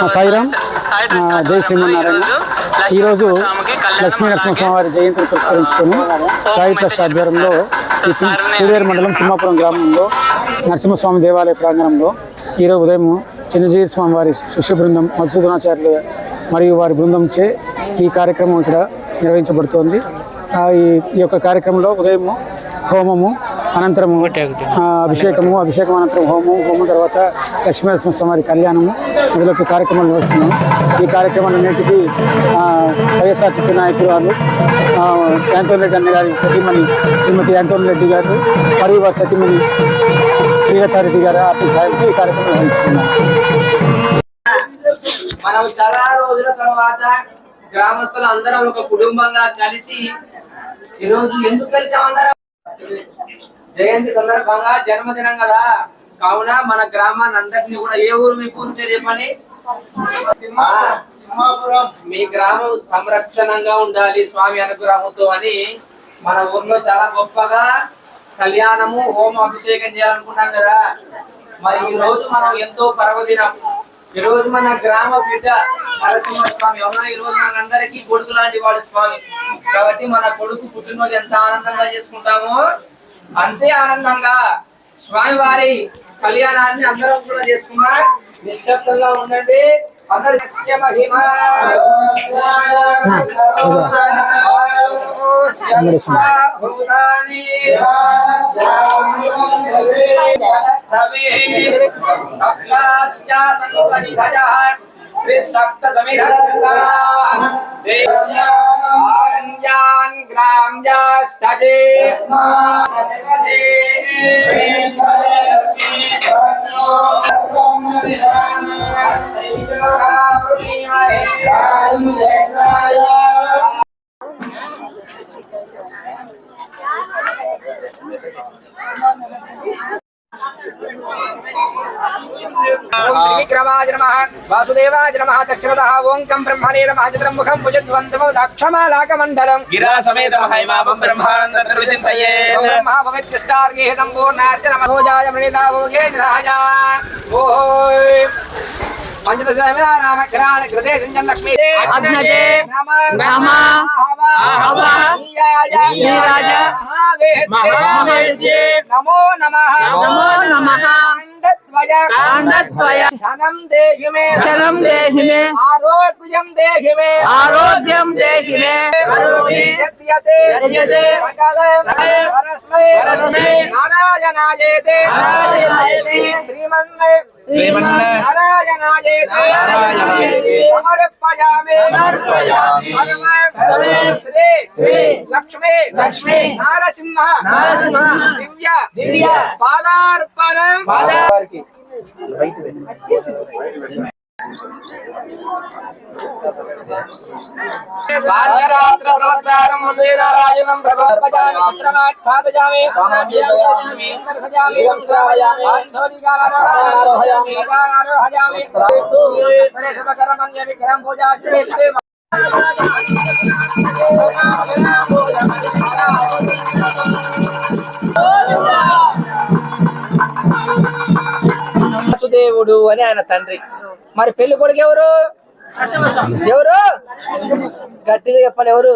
సాయిరామ్, జై శ్రీమన్నారాయణ. ఈరోజు లక్ష్మీ నరసింహస్వామి జయంతిని పురస్కరించుకొని సాయి ట్రస్ట్ ఆధ్వర్యంలో కూడేరు మండలం తిమ్మాపురం గ్రామంలో నరసింహస్వామి దేవాలయ ప్రాంగణంలో ఈరోజు ఉదయం చిన్నజీవి స్వామి వారి శిష్య బృందం మధుసూదనాచార్యులు మరియు వారి బృందంచే ఈ కార్యక్రమం ఇక్కడ నిర్వహించబడుతోంది. ఈ యొక్క కార్యక్రమంలో ఉదయం హోమము, అనంతరము అభిషేకం అనంతరం హోమం తర్వాత లక్ష్మీనరసింహస్వామి కళ్యాణము మొదలొక కార్యక్రమాలు నిర్వహిస్తున్నాము. ఈ కార్యక్రమాలన్నింటికీ వైఎస్ఆర్సీపీ నాయకులు వారు యాంటోని రెడ్డి అన్న గారి సతీమణి శ్రీమతి యాంటోని రెడ్డి గారు మరియు వారి సతీమణి శ్రీలతారెడ్డి గారు ఆర్థిక సాయంతో ఈ కార్యక్రమం నిర్వహిస్తున్నాము. మనం చాలా రోజుల తర్వాత గ్రామస్తులు అందరం ఒక కుటుంబంగా కలిసి ఈరోజు ఎందుకు కలిసామందరం? జయంతి సందర్భంగా జన్మదినం కదా, కావున మన గ్రామాన్ని అందరినీ కూడా, ఏ ఊరు మీ ఊరు పేరు చెప్పండి? మీ గ్రామం సంరక్షణంగా ఉండాలి స్వామి అనుగ్రహంతో అని మన ఊర్లో చాలా గొప్పగా కళ్యాణము హోమ అభిషేకం చేయాలనుకున్నాం కదా. మరి ఈ రోజు మనం ఎంతో పర్వదినం. ఈ రోజు మన గ్రామ బిడ్డ నరసింహస్వామి అవునా, ఈ రోజు మనందరికీ కొడుకు లాంటి వాడు స్వామి. కాబట్టి మన కొడుకు పుట్టినరోజు ఎంత ఆనందంగా చేసుకుంటామో అంతే ఆనందంగా స్వామి వారి కళ్యాణాన్ని అందరం కూడా చేసుకున్నాం. నిశ్శబ్దంగా ఉండండి అందరి. విక్రమాయ నమః వాసుదేవాయ నమః దక్షిణతః ఓంకం బ్రహ్మణే నమః చతుర్ముఖం భుజద్వంతమో దక్షమాలాకమండలం గిరా సమేత మహైమాపం బ్రహ్మానంద నిర్విచింతయే బ్రహ్మా భవిత్యష్టార్గే సంపూర్ణార్చన భోజాయ మృణిదావోగే నిరాజా ఓయ్ పంచదశనామగ్రాణ కృతే సంజన్ లక్ష్మీ అగ్నజే నమః నీరాజ మహావేద్యే నమో నమః ధనం దేహి మే ఆరోగ్యం దేహి మే నారాయణాయేతే శ్రీమన్నారాయణాయేతే సమర్పయామి శ్రీ లక్ష్మీ నరసింహ దివ్య పాదార్పణం. వాసుదేవుడు అని ఆయన తండ్రి. మరి పెళ్లి కొడుకు ఎవరు? గట్టిగా చెప్పండి, ఎవరు?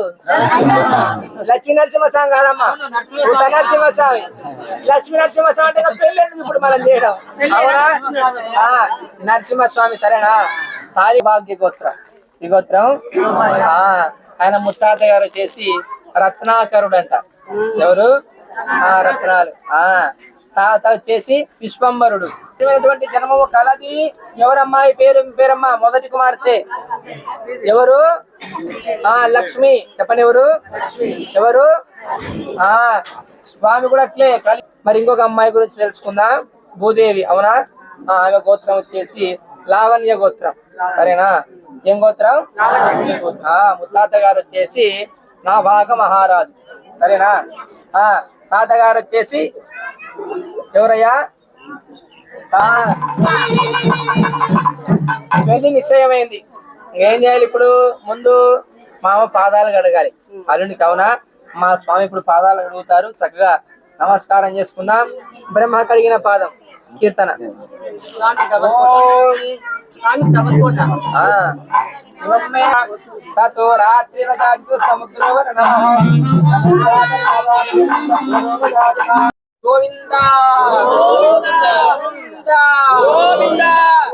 లక్ష్మీ నరసింహస్వామి కాదమ్మా, నరసింహస్వామి. లక్ష్మీ నరసింహస్వామి అంటే పెళ్లి ఇప్పుడు మనం చేయడం అవునా? నరసింహస్వామి సరేనా? తారి భాగ్య గోత్రం, ఈ గోత్రం. ఆయన ముత్తాత గారు వచ్చేసి రత్నాకరుడు అంట. ఎవరు? రత్నాలు. తాత వచ్చేసి విశ్వంబరుడు. జన్మము కలది. ఎవరమ్మాయి పేరమ్మా? మొదటి కుమార్తె ఎవరు? లక్ష్మి. చెప్పండి, ఎవరు? స్వామి కూడా అట్లే. మరి ఇంకొక అమ్మాయి గురించి తెలుసుకుందాం. భూదేవి అవునా? ఆమె గోత్రం వచ్చేసి లావణ్య గోత్రం. సరేనా? ఏం గోత్రం? ముత్తాత గారు వచ్చేసి నాభాగ మహారాజు. సరేనా? తాతగారు వచ్చేసి ఎవరయ్యా? పెళ్లి నిశ్చయమైంది. ఏం చేయాలి ఇప్పుడు? ముందు మామ పాదాలు కడగాలి అల్లుడికి. అవునా? మా స్వామి ఇప్పుడు పాదాలు కడుగుతారు. చక్కగా నమస్కారం చేసుకుందాం. బ్రహ్మ కడిగిన పాదం కీర్తన. ततो रात्रिरदाद्य समुद्रोवरणः गोविंद गोविंद गोविंद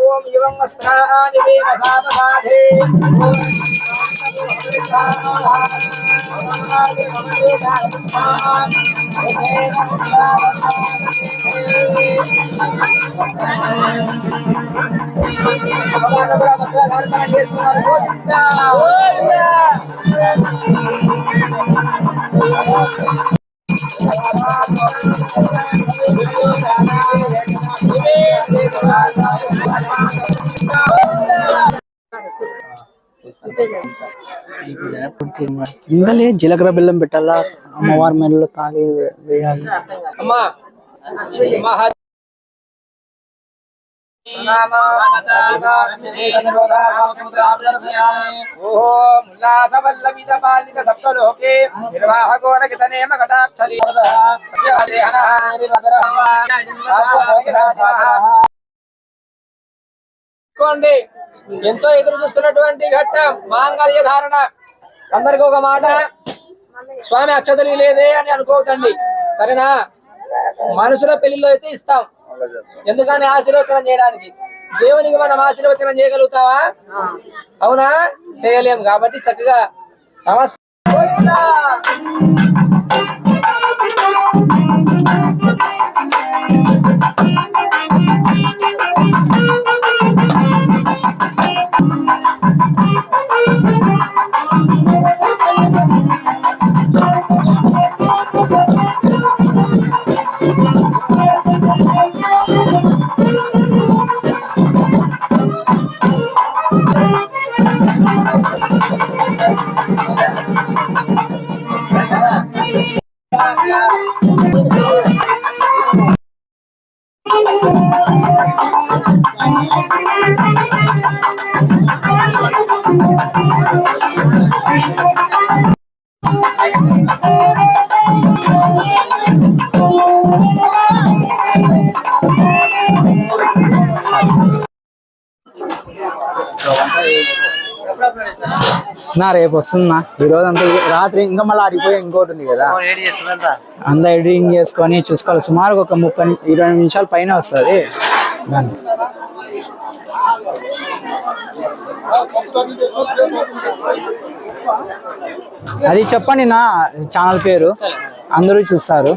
ओम एवं अस्त्राणि वेमसामसाधे ఇంకలే జీలకర్ర బెల్లం పెట్టాలా అమ్మవారి మెడలో తాగి వేయాలి. అమ్మా మహా ఎంతో ఎదురు చూస్తున్నటువంటి ఘట్టం మాంగళ్య ధారణ. అందరికి ఒక మాట, స్వామి అక్షతలు లేదే అని అనుకోకండి, సరేనా? మనుషుల పెళ్లిలో అయితే ఇస్తాం, ఎందుకని ఆశీర్వచనం చేయడానికి. దేవునికి మనం ఆశీర్వచనం చేయగలుగుతావా? అవునా, చేయలేము. కాబట్టి చక్కగా నమస్కారం. నా రేపు వస్తున్నా. ఈరోజు అంతా రాత్రి ఇంకా మళ్ళీ ఆడిపోయి ఇంకోటి ఉంది కదా, అంతా ఎడిటింగ్ చేసుకొని చూసుకోవాలి. సుమారు ఒక 30-20 నిమిషాల పైన వస్తుంది దాన్ని. అది చెప్పండి నా ఛానల్ పేరు, అందరూ చూస్తారు.